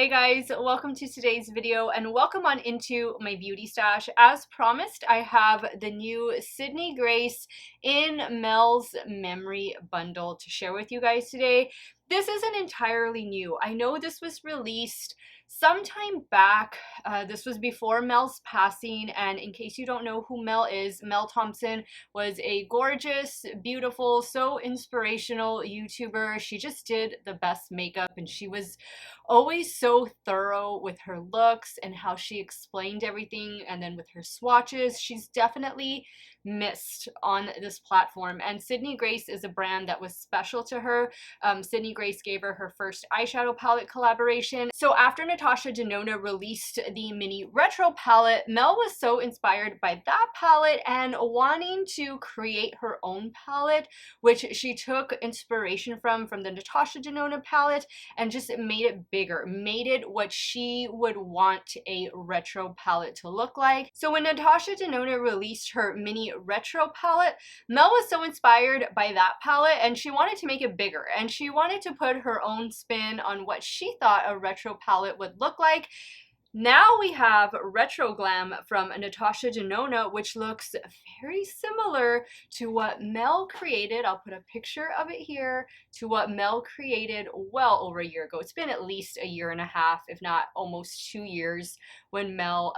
Hey guys, welcome to today's video and welcome on into my beauty stash. As promised, I have the new Sydney Grace in Mel's Memory Bundle to share with you guys today. This isn't entirely new. I know this was released sometime back. This was before Mel's passing, and in case you don't know who Mel is, Mel Thompson was a gorgeous, beautiful, so inspirational YouTuber. She just did the best makeup and she was always so thorough with her looks and how she explained everything, and then with her swatches. She's definitely missed on this platform, and Sydney Grace is a brand that was special to her. Sydney Grace gave her her first eyeshadow palette collaboration. So after Natasha Denona released the mini retro palette, Mel was so inspired by that palette and wanting to create her own palette, which she took inspiration from the Natasha Denona palette and just made it bigger, made it what she would want a retro palette to look like. So when Natasha Denona released her mini retro palette, Mel was so inspired by that palette and she wanted to make it bigger, and she wanted to put her own spin on what she thought a retro palette would look like. Now we have Retro Glam from Natasha Denona, which looks very similar to what Mel created. I'll put a picture of it here, to what Mel created well over a year ago. It's been at least a year and a half, if not almost 2 years, when Mel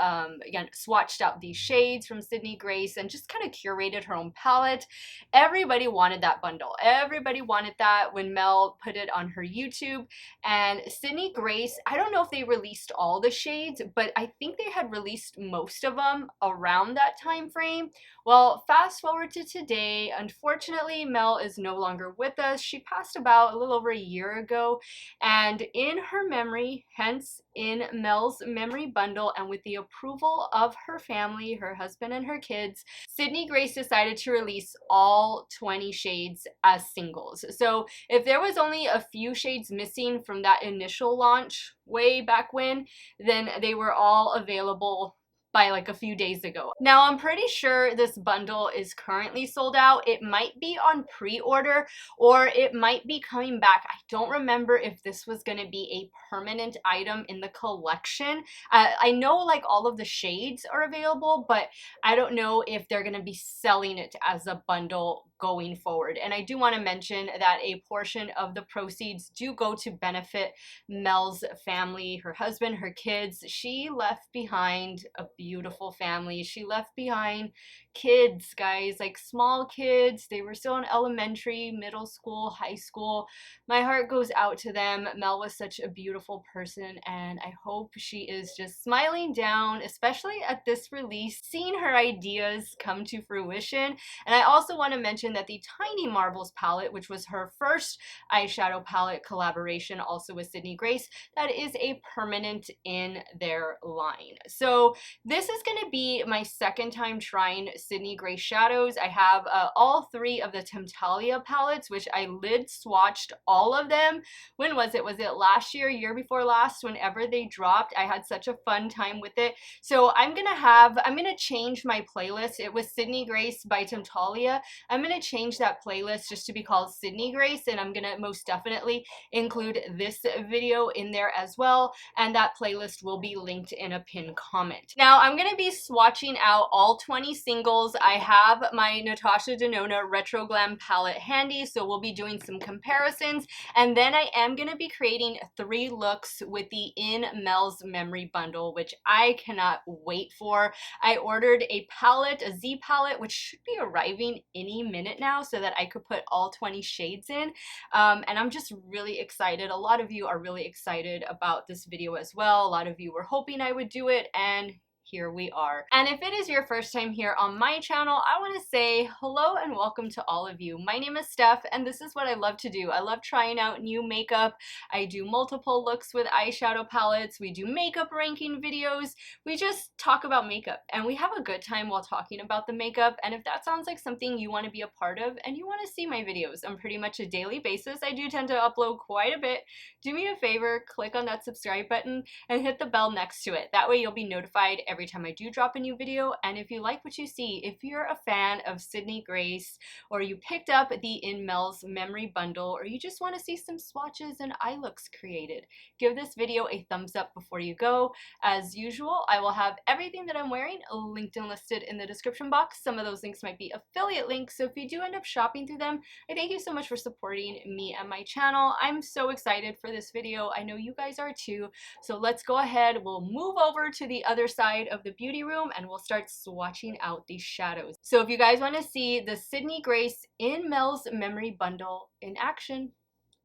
again swatched out these shades from Sydney Grace and just kind of curated her own palette. Everybody wanted that bundle. Everybody wanted that when Mel put it on her YouTube. And Sydney Grace, I don't know if they released all the shades, but I think they had released most of them around that time frame. Well, fast forward to today. Unfortunately, Mel is no longer with us. She passed about a little over a year ago, and in her memory, hence in Mel's memory bundle, and with the approval of her family, her husband and her kids, Sydney Grace decided to release all 20 shades as singles. So if there was only a few shades missing from that initial launch way back when, then they were all available by like a few days ago. Now I'm pretty sure this bundle is currently sold out. It might be on pre-order or it might be coming back. I don't remember if this was going to be a permanent item in the collection. I know like all of the shades are available, but I don't know if they're going to be selling it as a bundle going forward. And I do want to mention that a portion of the proceeds do go to benefit Mel's family, her husband, her kids. She left behind a beautiful family. She left behind kids, guys, like small kids. They were still in elementary, middle school, high school. My heart goes out to them. Mel was such a beautiful person, and I hope she is just smiling down, especially at this release, seeing her ideas come to fruition. And I also want to mention that the Tiny Marbles palette, which was her first eyeshadow palette collaboration also with Sydney Grace, that is a permanent in their line. So this is going to be my second time trying Sydney Grace shadows. I have all three of the Temptalia palettes, which I lid swatched all of them. When was it? Was it last year, year before last, whenever they dropped? I had such a fun time with it. So I'm gonna change my playlist. It was Sydney Grace by Temptalia. I'm gonna change that playlist just to be called Sydney Grace, and I'm gonna most definitely include this video in there as well, and that playlist will be linked in a pinned comment. Now I'm gonna be swatching out all 20 singles. I have my Natasha Denona Retro Glam palette handy, so we'll be doing some comparisons, and then I am gonna be creating 3 looks with the In Mel's Memory Bundle, which I cannot wait for. I ordered a palette, a Z palette, which should be arriving any minute now so that I could put all 20 shades in, and I'm just really excited. A lot of you are really excited about this video as well. A lot of you were hoping I would do it, and here we are. And if it is your first time here on my channel, I want to say hello and welcome to all of you. My name is Steff, and this is what I love to do. I love trying out new makeup. I do multiple looks with eyeshadow palettes. We do makeup ranking videos. We just talk about makeup, and we have a good time while talking about the makeup. And if that sounds like something you want to be a part of and you want to see my videos on pretty much a daily basis, I do tend to upload quite a bit. Do me a favor, click on that subscribe button and hit the bell next to it. That way you'll be notified every time I do drop a new video. And if you like what you see, if you're a fan of Sydney Grace, or you picked up the In Mel's memory bundle, or you just want to see some swatches and eye looks created, give this video a thumbs up before you go. As usual, I will have everything that I'm wearing linked and listed in the description box. Some of those links might be affiliate links, so if you do end up shopping through them, I thank you so much for supporting me and my channel. I'm so excited for this video. I know you guys are too. So let's go ahead. We'll move over to the other side of the beauty room and we'll start swatching out these shadows. So if you guys want to see the Sydney Grace In Mel's memory bundle in action,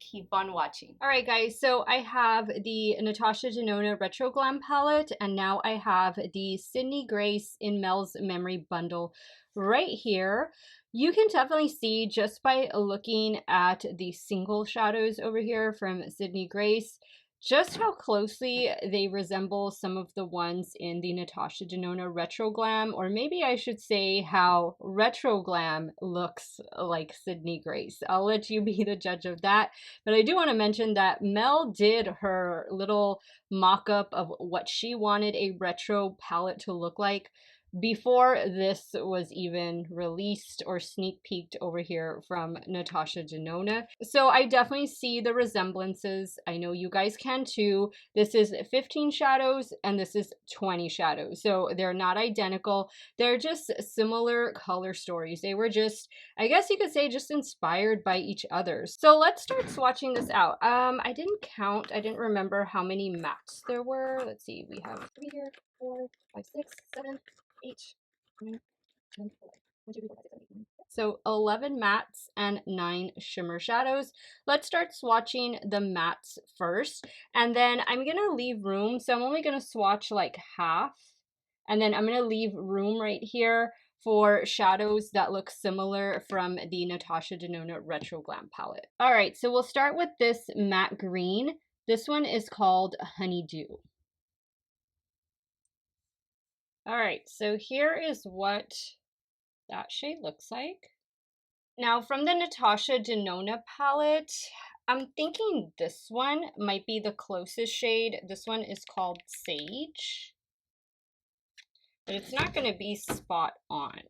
keep on watching. All right, guys, so I have the Natasha Denona Retro Glam palette, and now I have the Sydney Grace In Mel's memory bundle right here. You can definitely see just by looking at the single shadows over here from Sydney Grace just how closely they resemble some of the ones in the Natasha Denona Retro Glam, or maybe I should say how Retro Glam looks like Sydney Grace. I'll let you be the judge of that. But I do want to mention that Mel did her little mock-up of what she wanted a retro palette to look like before this was even released or sneak peeked over here from Natasha Denona. So I definitely see the resemblances. I know you guys can too. This is 15 shadows and this is 20 shadows. So they're not identical. They're just similar color stories. They were just, I guess you could say, just inspired by each other. So let's start swatching this out. I didn't count. I didn't remember how many mattes there were. Let's see. We have 3 here, 4, 5, 6, 7, 8, 9, 10, 11. So 11 mattes and 9 shimmer shadows. Let's start swatching the mattes first, and then I'm gonna leave room. So I'm only gonna swatch like half, and then I'm gonna leave room right here for shadows that look similar from the Natasha Denona Retro Glam palette. All right, so we'll start with this matte green. This one is called Honeydew. All right, so here is what that shade looks like. Now from the Natasha Denona palette, I'm thinking this one might be the closest shade. This one is called Sage, but it's not going to be spot on.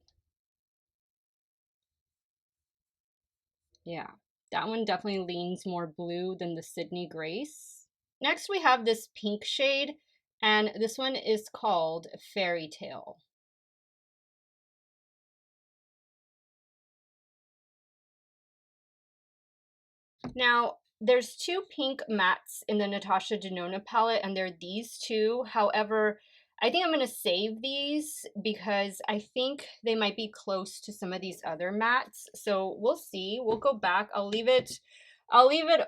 Yeah, that one definitely leans more blue than the Sydney Grace. Next we have this pink shade, and this one is called Fairy Tale. Now, there's 2 pink mattes in the Natasha Denona palette, and they're these two. However, I think I'm going to save these because I think they might be close to some of these other mattes. So we'll see. We'll go back. I'll leave it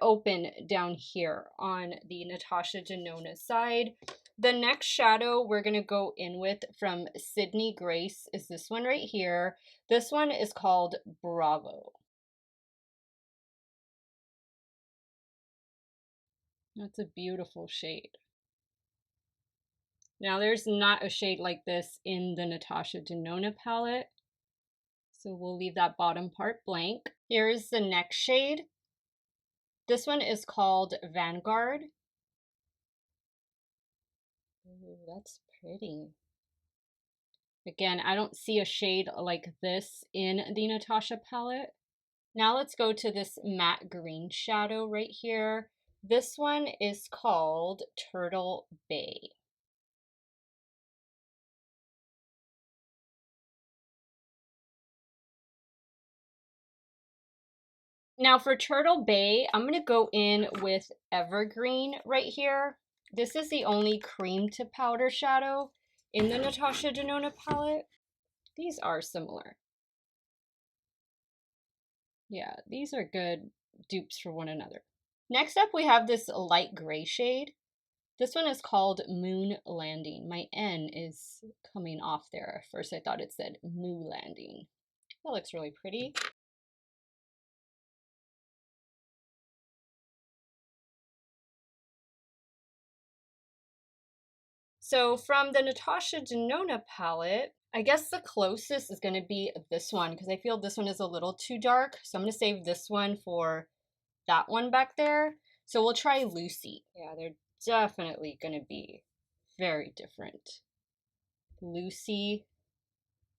open down here on the Natasha Denona side. The next shadow we're going to go in with from Sydney Grace is this one right here. This one is called Bravo. That's a beautiful shade. Now there's not a shade like this in the Natasha Denona palette, so we'll leave that bottom part blank. Here's the next shade. This one is called Vanguard. Ooh, that's pretty. Again, I don't see a shade like this in the Natasha palette. Now let's go to this matte green shadow right here. This one is called Turtle Bay. Now for Turtle Bay, I'm going to go in with Evergreen right here. This is the only cream to powder shadow in the Natasha Denona palette. These are similar. Yeah, these are good dupes for one another. Next up, we have this light gray shade. This one is called Moon Landing. My N is coming off there. At first I thought it said Moo Landing. That looks really pretty. So from the Natasha Denona palette, I guess the closest is going to be this one because I feel this one is a little too dark. So I'm going to save this one for that one back there. So we'll try Lucy. Yeah, they're definitely going to be very different. Lucy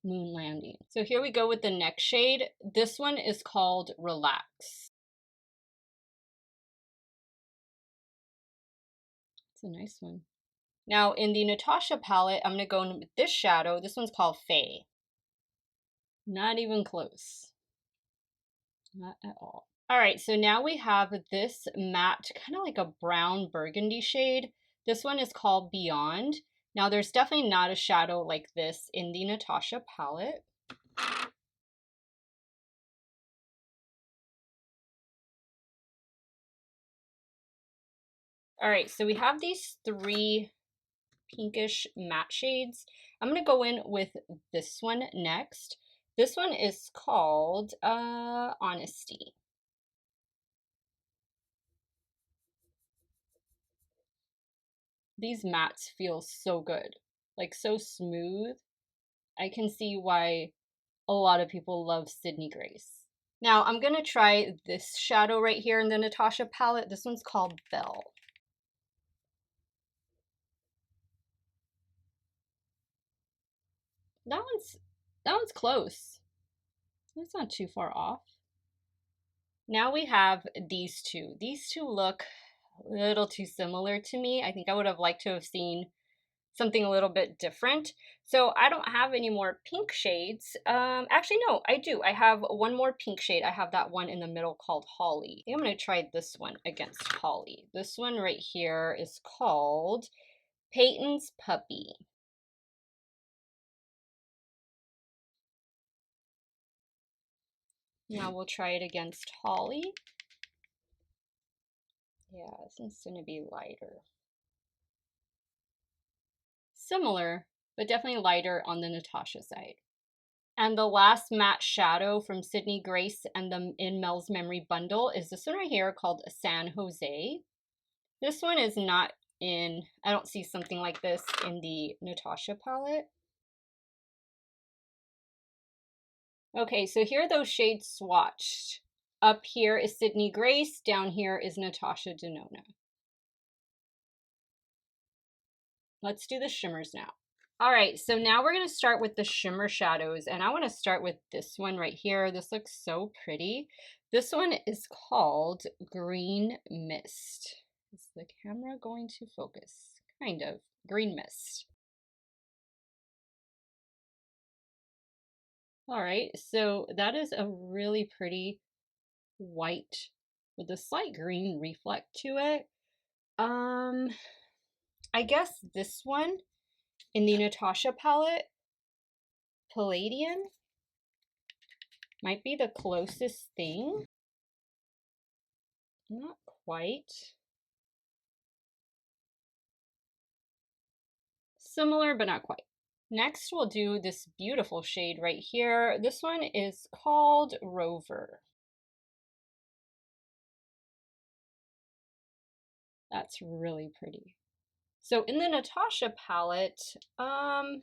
Moon Landing. So here we go with the next shade. This one is called Relax. It's a nice one. Now in the Natasha palette, I'm going to go in with this shadow. This one's called Faye. Not even close. Not at all. All right, so now we have this matte, kind of like a brown burgundy shade. This one is called Beyond. Now there's definitely not a shadow like this in the Natasha palette. All right, so we have these three pinkish matte shades. I'm gonna go in with this one next. This one is called Honesty. These mattes feel so good, like so smooth. I can see why a lot of people love Sydney Grace. Now I'm gonna try this shadow right here in the Natasha palette. This one's called Belle. That one's close. That's not too far off. Now we have these two. These two look a little too similar to me. I think I would have liked to have seen something a little bit different. So I don't have any more pink shades. Actually, no, I do. I have one more pink shade. I have that one in the middle called Holly. I think I'm going to try this one against Holly. This one right here is called Peyton's Puppy. Now we'll try it against Holly. Yeah, this one's going to be lighter. Similar, but definitely lighter on the Natasha side. And the last matte shadow from Sydney Grace and the In Mel's Memory bundle is this one right here called San Jose. This one is not in, I don't see something like this in the Natasha palette. Okay, so here are those shades swatched. Up here is Sydney Grace, down here is Natasha Denona. Let's do the shimmers now. All right, so now we're going to start with the shimmer shadows, and I want to start with this one right here. This looks so pretty. This one is called Green Mist. Is the camera going to focus? Kind of. Green Mist. All right, so that is a really pretty white with a slight green reflect to it. I guess this one in the Natasha palette, Palladian, might be the closest thing. Not quite. Similar, but not quite. Next, we'll do this beautiful shade right here. This one is called Rover. That's really pretty. So in the Natasha palette, I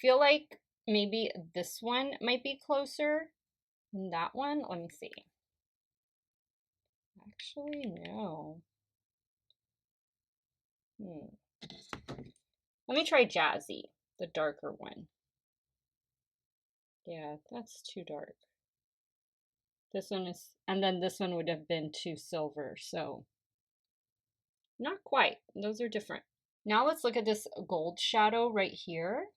feel like maybe this one might be closer than that one. Let me see. Actually, no. Let me try Jazzy, the darker one. Yeah, that's too dark. This one is, and then this one would have been too silver, so not quite. Those are different. Now let's look at this gold shadow right here.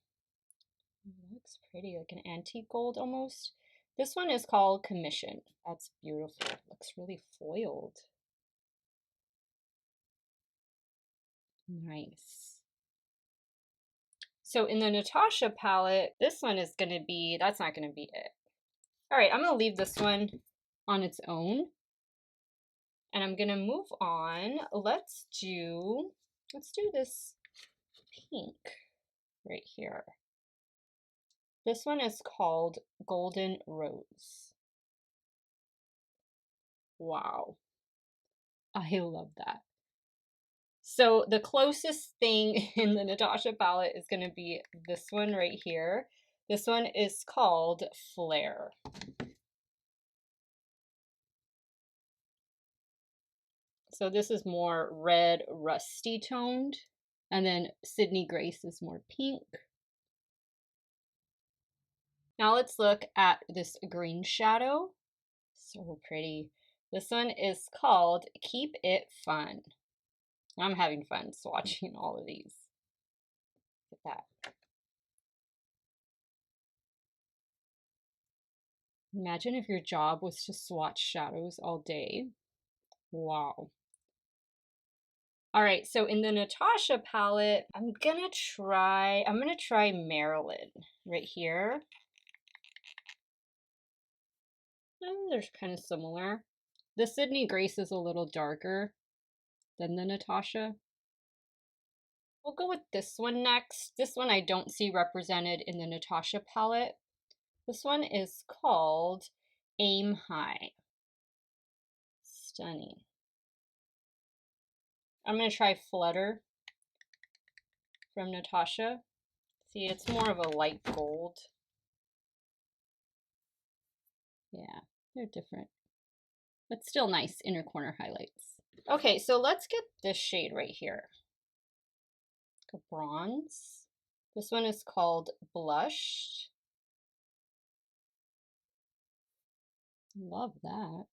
It looks pretty, like an antique gold almost. This one is called Commission. That's beautiful. It looks really foiled. Nice. So in the Natasha palette, this one is going to be, that's not going to be it. All right, I'm going to leave this one on its own. And I'm going to move on. Let's do this pink right here. This one is called Golden Rose. Wow. I love that. So the closest thing in the Natasha palette is going to be this one right here. This one is called Flare. So this is more red, rusty toned. And then Sydney Grace is more pink. Now let's look at this green shadow. So pretty. This one is called Keep It Fun. I'm having fun swatching all of these. Look at that. Imagine if your job was to swatch shadows all day. Wow. All right, so in the Natasha palette, I'm gonna try Marilyn right here. They're kind of similar. The Sydney Grace is a little darker than the Natasha. We'll go with this one next. This one I don't see represented in the Natasha palette. This one is called Aim High. Stunning. I'm going to try Flutter from Natasha. See, it's more of a light gold. Yeah, they're different, but still nice inner corner highlights. Okay, so let's get this shade right here. A bronze. This one is called Blush. Love that.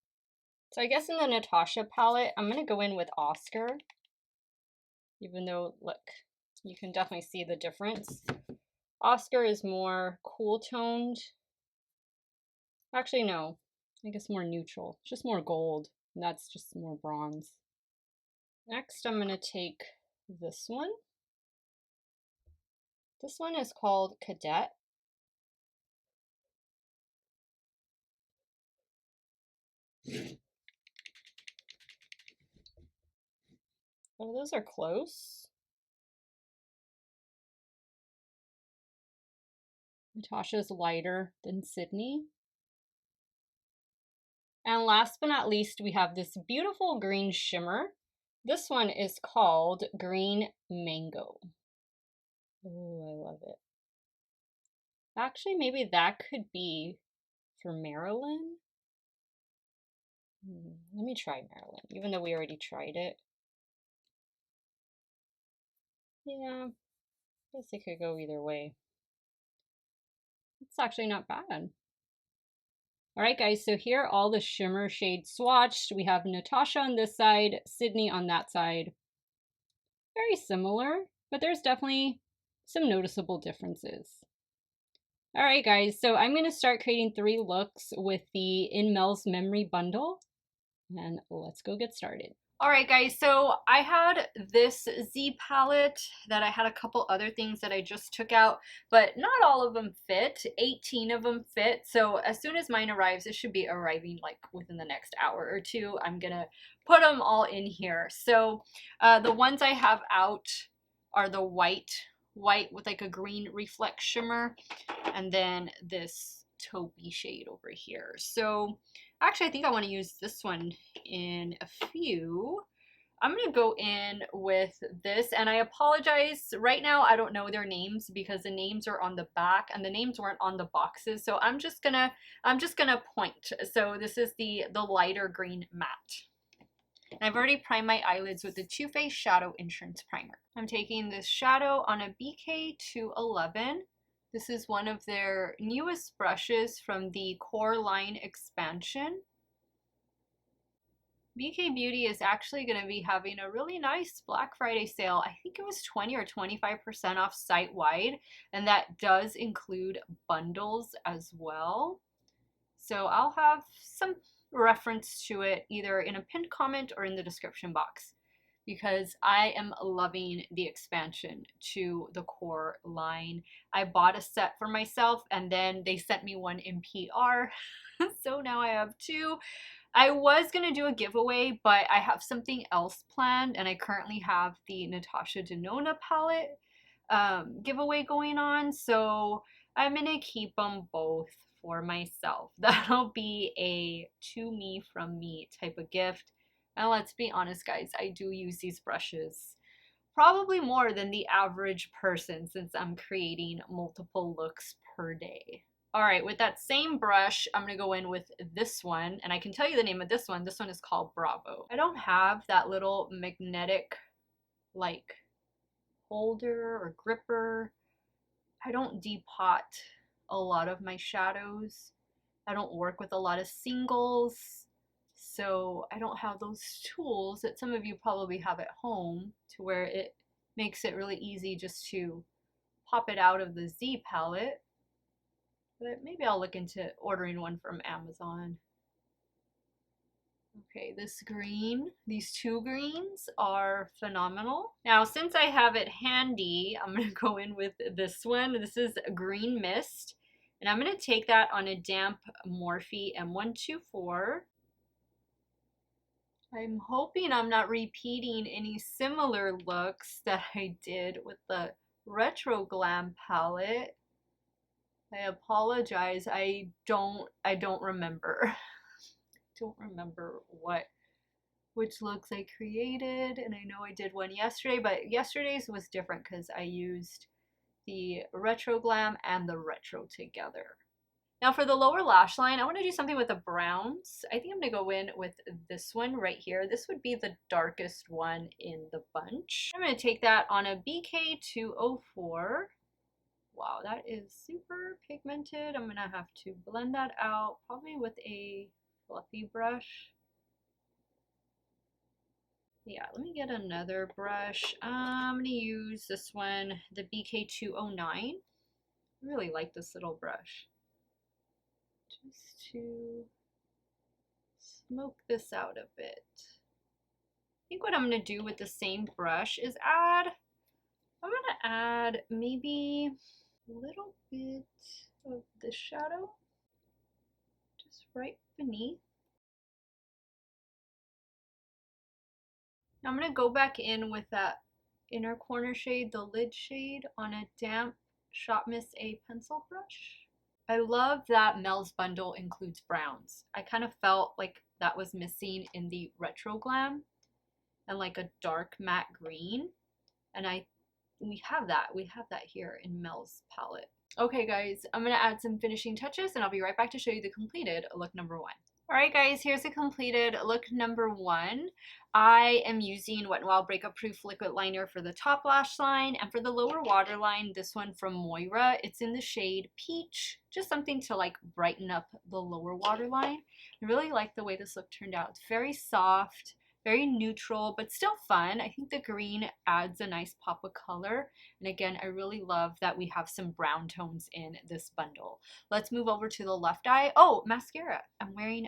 So I guess in the Natasha palette, I'm going to go in with Oscar. Even though, look, you can definitely see the difference. Oscar is more cool toned. Actually, no. I guess more neutral. It's just more gold. And that's just more bronze. Next, I'm going to take this one. This one is called Cadet. Oh, those are close. Natasha's lighter than Sydney. And last but not least, we have this beautiful green shimmer. This one is called Green Mango. Oh, I love it. Actually, maybe that could be for Marilyn. Let me try Marilyn, even though we already tried it. Yeah, I guess it could go either way. It's actually not bad. All right, guys, so here are all the shimmer shades swatched. We have Natasha on this side, Sydney on that side. Very similar, but there's definitely some noticeable differences. All right, guys, so I'm going to start creating 3 looks with the In Mel's Memory Bundle, and let's go get started. All right, guys, so I had this Z palette that I had a couple other things that I just took out, but not all of them fit. 18 of them fit. So as soon as mine arrives, it should be arriving like within the next hour or two. I'm gonna put them all in here. So the ones I have out are the white with like a green reflex shimmer, and then this taupey shade over here. So actually, I think I want to use this one in a few. I'm going to go in with this, and I apologize. Right now, I don't know their names because the names are on the back and the names weren't on the boxes. So I'm just gonna point. So this is the lighter green matte. And I've already primed my eyelids with the Too Faced Shadow Insurance Primer. I'm taking this shadow on a BK211. This is one of their newest brushes from the Core line expansion. BK Beauty is actually going to be having a really nice Black Friday sale. I think it was 20 or 25% off site-wide, and that does include bundles as well. So I'll have some reference to it either in a pinned comment or in the description box, because I am loving the expansion to the Core line. I bought a set for myself and then they sent me one in PR. So now I have 2. I was going to do a giveaway, but I have something else planned, and I currently have the Natasha Denona palette giveaway going on. So I'm going to keep them both for myself. That'll be a to me from me type of gift. And let's be honest, guys, I do use these brushes probably more than the average person since I'm creating multiple looks per day. All right, with that same brush, I'm gonna go in with this one, and I can tell you the name of this one. This one is called Bravo. I don't have that little magnetic like holder or gripper. I don't depot a lot of my shadows. I don't work with a lot of singles, so I don't have those tools that some of you probably have at home to where it makes it really easy just to pop it out of the Z palette. But maybe I'll look into ordering one from Amazon. Okay, this green, these two greens are phenomenal. Now, since I have it handy, I'm gonna go in with this one. This is Green Mist, and I'm gonna take that on a damp Morphe M124. I'm hoping I'm not repeating any similar looks that I did with the Retro Glam palette. I apologize, I don't remember. Don't remember which looks I created, and I know I did one yesterday, but yesterday's was different because I used the Retro Glam and the Retro together. Now for the lower lash line, I want to do something with the browns. I think I'm going to go in with this one right here. This would be the darkest one in the bunch. I'm going to take that on a BK204. Wow, that is super pigmented. I'm going to have to blend that out, probably with a fluffy brush. Yeah, let me get another brush. I'm going to use this one, the BK209. I really like this little brush. Just to smoke this out a bit. I think what I'm going to do with the same brush is I'm going to add maybe a little bit of the shadow just right beneath. Now I'm going to go back in with that inner corner shade, the lid shade, on a damp Shop Miss A pencil brush. I love that Mel's bundle includes browns. I kind of felt like that was missing in the Retro Glam, and like a dark matte green, and we have that here in Mel's palette. Okay guys, I'm gonna add some finishing touches and I'll be right back to show you the completed look number one. Alright guys, here's the completed look number one. I am using Wet n Wild Breakup Proof Liquid Liner for the top lash line, and for the lower waterline, this one from Moira. It's in the shade Peach, just something to like brighten up the lower waterline. I really like the way this look turned out. It's very soft, very neutral, but still fun. I think the green adds a nice pop of color. And again, I really love that we have some brown tones in this bundle. Let's move over to the left eye. Oh, mascara. I'm wearing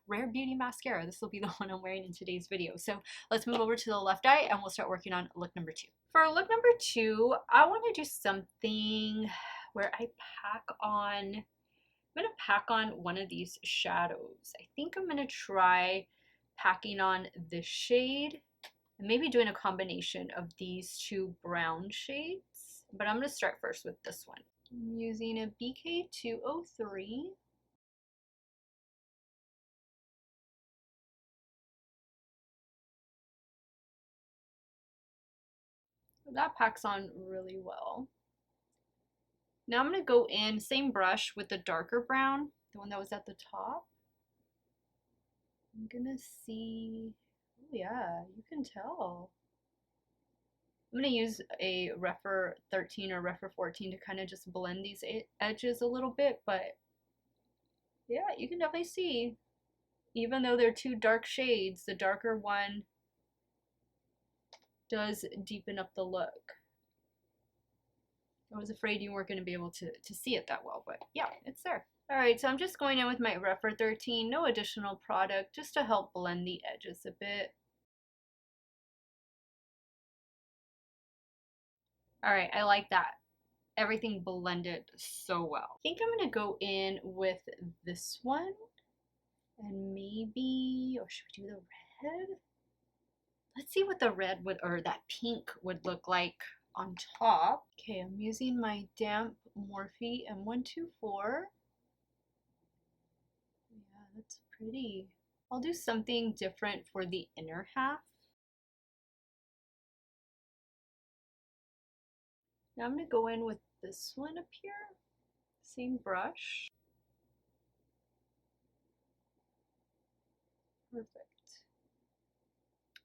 Rare Beauty mascara. This will be the one I'm wearing in today's video. So let's move over to the left eye and we'll start working on look number two. For look number two, I want to do something where I pack on, I'm going to pack on one of these shadows. I think I'm going to try packing on this shade and maybe doing a combination of these two brown shades, but I'm going to start first with this one. I'm using a BK203. That packs on really well. Now I'm going to go in, same brush, with the darker brown, the one that was at the top. I'm gonna see, oh yeah, you can tell. I'm gonna use a Rephr 13 or Rephr 14 to kind of just blend these edges a little bit, but yeah, you can definitely see, even though they're two dark shades, the darker one does deepen up the look. I was afraid you weren't going to be able to see it that well, but yeah, it's there. Alright, so I'm just going in with my Rephr 13, no additional product, just to help blend the edges a bit. Alright, I like that. Everything blended so well. I think I'm going to go in with this one, and maybe, or should we do the red? Let's see what the red would, or that pink would look like on top. Okay, I'm using my damp Morphe M124. Yeah, that's pretty. I'll do something different for the inner half. Now I'm going to go in with this one up here. Same brush. Perfect.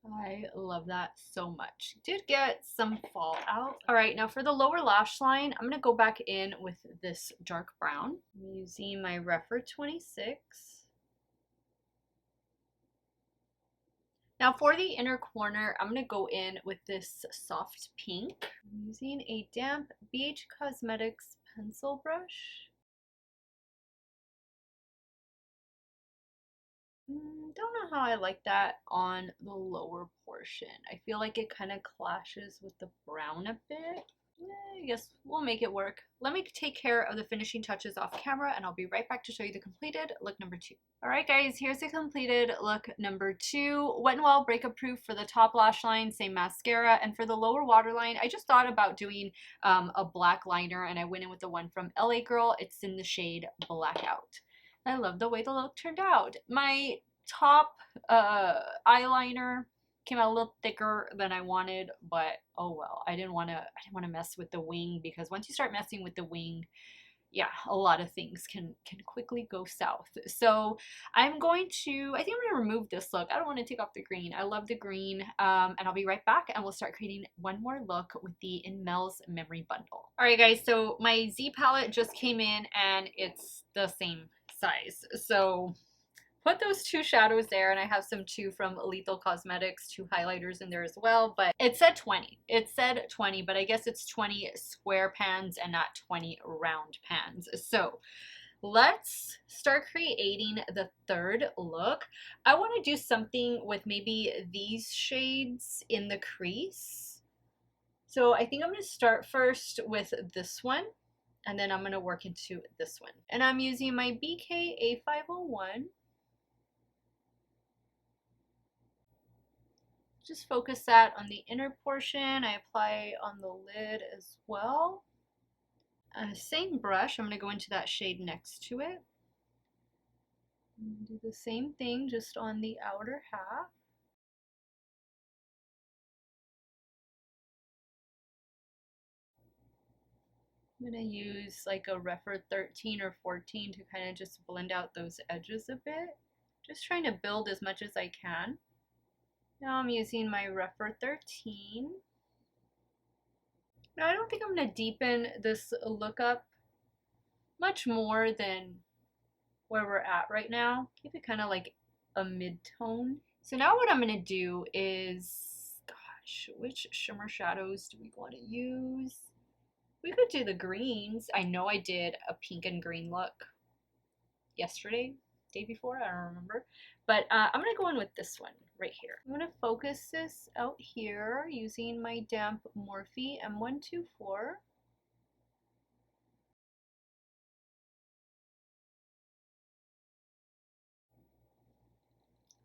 I love that so much. Did get some fallout. All right, now for the lower lash line, I'm gonna go back in with this dark brown. I'm using my Rephr 26. Now for the inner corner, I'm gonna go in with this soft pink. I'm using a damp BH Cosmetics pencil brush. Don't know how I like that on the lower portion. I feel like it kind of clashes with the brown a bit. I guess we'll make it work. Let me take care of the finishing touches off camera and I'll be right back to show you the completed look number 2. Alright guys, here's the completed look number 2. Wet n Wild Breakup Proof for the top lash line, same mascara, and for the lower waterline, I just thought about doing a black liner and I went in with the one from LA Girl. It's in the shade Blackout. I love the way the look turned out. My top eyeliner came out a little thicker than I wanted, but oh well. I didn't want to mess with the wing, because once you start messing with the wing, yeah, a lot of things can quickly go south. So I think I'm gonna remove this look. I don't want to take off the green. I love the green, and I'll be right back and we'll start creating one more look with the In Mel's Memory Bundle. All right guys, so my Z palette just came in and it's the same size. So put those 2 shadows there, and I have some too from Lethal Cosmetics, 2 highlighters in there as well, but it said 20. It said 20, but I guess it's 20 square pans and not 20 round pans. So let's start creating the third look. I want to do something with maybe these shades in the crease. So I think I'm going to start first with this one, and then I'm going to work into this one. And I'm using my BK A501. Just focus that on the inner portion. I apply on the lid as well. Same brush, I'm going to go into that shade next to it. Do the same thing just on the outer half. I'm going to use like a Rephr 13 or 14 to kind of just blend out those edges a bit. Just trying to build as much as I can. Now I'm using my Rephr 13. Now I don't think I'm going to deepen this look up much more than where we're at right now. Keep it kind of like a mid-tone. So now what I'm going to do is, gosh, which shimmer shadows do we want to use? We could do the greens. I know I did a pink and green look yesterday, day before, I don't remember. But I'm going to go in with this one right here. I'm going to focus this out here using my damp Morphe M124.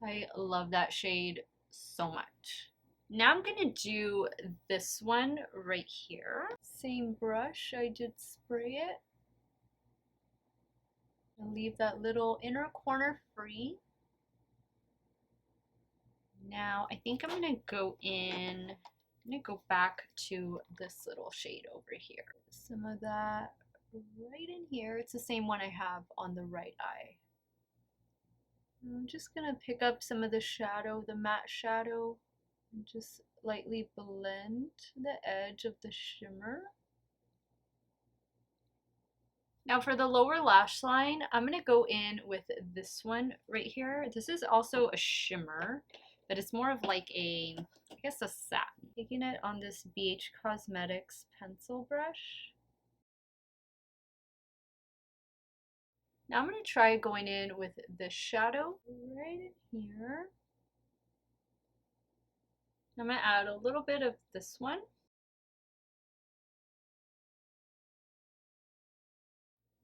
I love that shade so much. Now I'm going to do this one right here. Same brush, I did spray it. I'll leave that little inner corner free. Now I think I'm going to go back to this little shade over here. Some of that right in here. It's the same one I have on the right eye. I'm just going to pick up some of the shadow, the matte shadow, and just lightly blend the edge of the shimmer. Now for the lower lash line, I'm going to go in with this one right here. This is also a shimmer, but it's more of like a, I guess a satin. Taking it on this BH Cosmetics pencil brush. Now I'm going to try going in with this shadow right in here. I'm going to add a little bit of this one.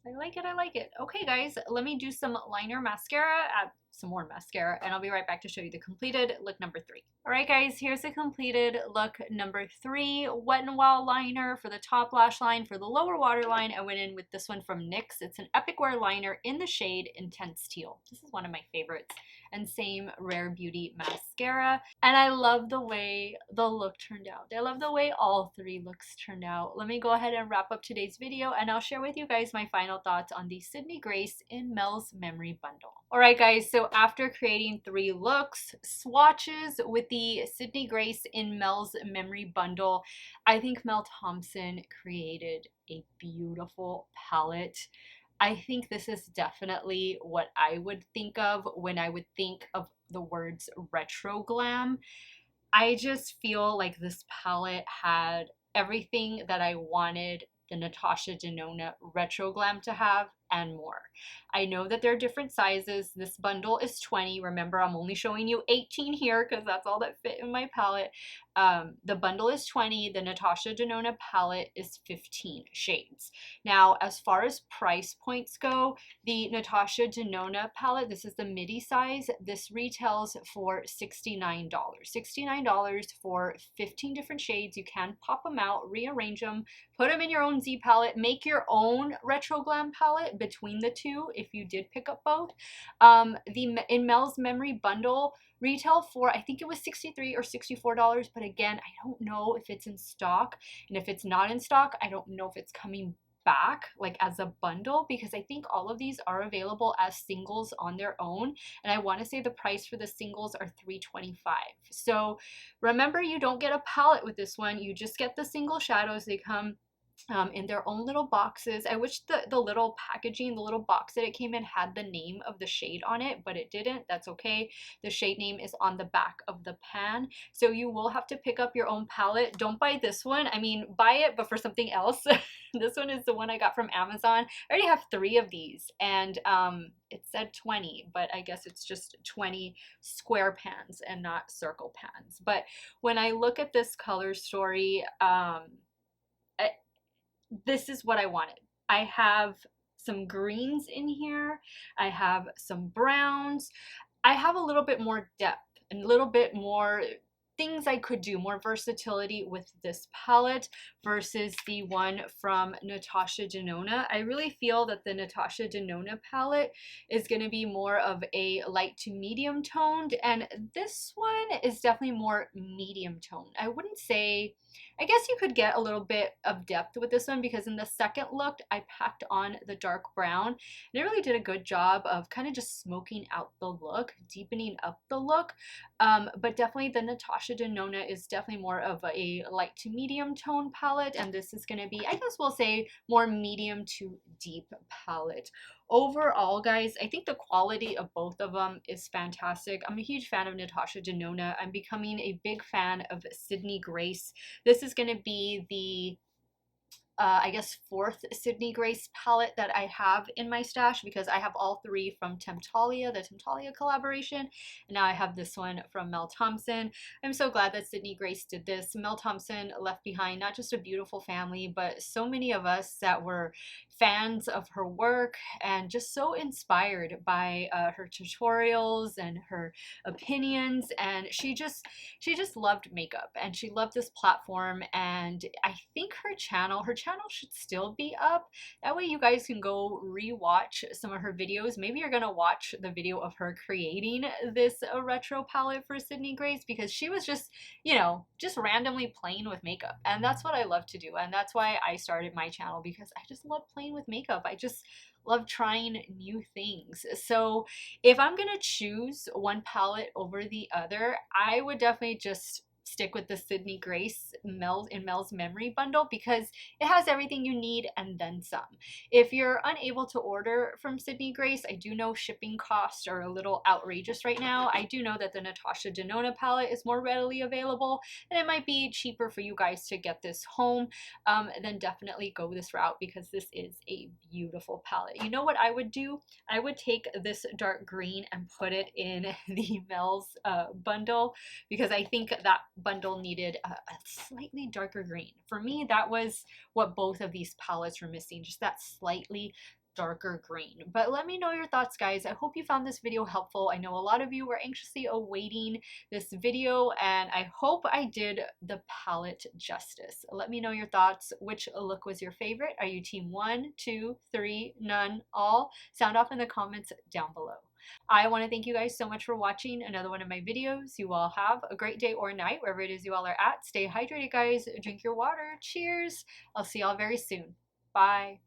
I like it, I like it. Okay guys, let me do some liner mascara, add some more mascara, and I'll be right back to show you the completed look number 3. Alright guys, here's the completed look number 3. Wet n Wild liner for the top lash line. For the lower waterline, I went in with this one from NYX. It's an Epic Wear liner in the shade Intense Teal. This is one of my favorites. And same Rare Beauty mascara. And I love the way the look turned out. I love the way all 3 looks turned out. Let me go ahead and wrap up today's video, and I'll share with you guys my final thoughts on the Sydney Grace In Mel's Memory Bundle. Alright guys, so So after creating 3 looks, swatches with the Sydney Grace in Mel's Memory Bundle, I think Mel Thompson created a beautiful palette. I think this is definitely what I would think of when I would think of the words retro glam. I just feel like this palette had everything that I wanted the Natasha Denona Retro Glam to have and more. I know that there are different sizes. This bundle is 20. Remember, I'm only showing you 18 here because that's all that fit in my palette. The bundle is 20. The Natasha Denona palette is 15 shades. Now, as far as price points go, the Natasha Denona palette, this is the midi size, this retails for $69. $69 for 15 different shades. You can pop them out, rearrange them, put them in your own Z palette, make your own Retro Glam palette between the two if you did pick up both. In Mel's Memory Bundle, retail for, I think it was $63 or $64, but again, I don't know if it's in stock, and if it's not in stock, I don't know if it's coming back like as a bundle, because I think all of these are available as singles on their own, and I want to say the price for the singles are $325. So remember, you don't get a palette with this one, you just get the single shadows. They come in their own little boxes. I wish the little packaging, the little box that it came in had the name of the shade on it, but it didn't. That's okay. The shade name is on the back of the pan. So you will have to pick up your own palette. Don't buy this one. I mean, buy it, but for something else. This one is the one I got from Amazon. I already have 3 of these, and it said 20, but I guess it's just 20 square pans and not circle pans. But when I look at this color story, this is what I wanted. I have some greens in here. I have some browns. I have a little bit more depth and a little bit more things I could do, more versatility with this palette versus the one from Natasha Denona. I really feel that the Natasha Denona palette is going to be more of a light to medium toned, and this one is definitely more medium toned. I wouldn't say, I guess you could get a little bit of depth with this one, because in the second look I packed on the dark brown, and it really did a good job of kind of just smoking out the look, deepening up the look. But definitely the Natasha Denona is definitely more of a light to medium tone palette, and this is going to be, I guess we'll say, more medium to deep palette. Overall, guys, I think the quality of both of them is fantastic. I'm a huge fan of Natasha Denona. I'm becoming a big fan of Sydney Grace. This is going to be the I guess 4th Sydney Grace palette that I have in my stash, because I have all 3 from Temptalia, the Temptalia collaboration, and now I have this one from Mel Thompson. I'm so glad that Sydney Grace did this. Mel Thompson left behind not just a beautiful family, but so many of us that were fans of her work and just so inspired by her tutorials and her opinions. And she just loved makeup, and she loved this platform, and I think her channel should still be up. That way you guys can go rewatch some of her videos. Maybe you're gonna watch the video of her creating this retro palette for Sydney Grace, because she was just, you know, just randomly playing with makeup, and that's what I love to do, and that's why I started my channel, because I just love playing with makeup. I just love trying new things. So if I'm gonna choose one palette over the other, I would definitely just stick with the Sydney Grace Mel's Memory Bundle, because it has everything you need and then some. If you're unable to order from Sydney Grace, I do know shipping costs are a little outrageous right now. I do know that the Natasha Denona palette is more readily available, and it might be cheaper for you guys to get this home. Then definitely go this route, because this is a beautiful palette. You know what I would do? I would take this dark green and put it in the Mel's bundle, because I think that bundle needed a slightly darker green. For me, that was what both of these palettes were missing, just that slightly darker green. But let me know your thoughts, guys. I hope you found this video helpful. I know a lot of you were anxiously awaiting this video, and I hope I did the palette justice. Let me know your thoughts. Which look was your favorite? Are you team 1, 2, 3, none, all? Sound off in the comments down below. I want to thank you guys so much for watching another one of my videos. You all have a great day or night, wherever it is you all are at. Stay hydrated, guys. Drink your water. Cheers. I'll see y'all very soon. Bye.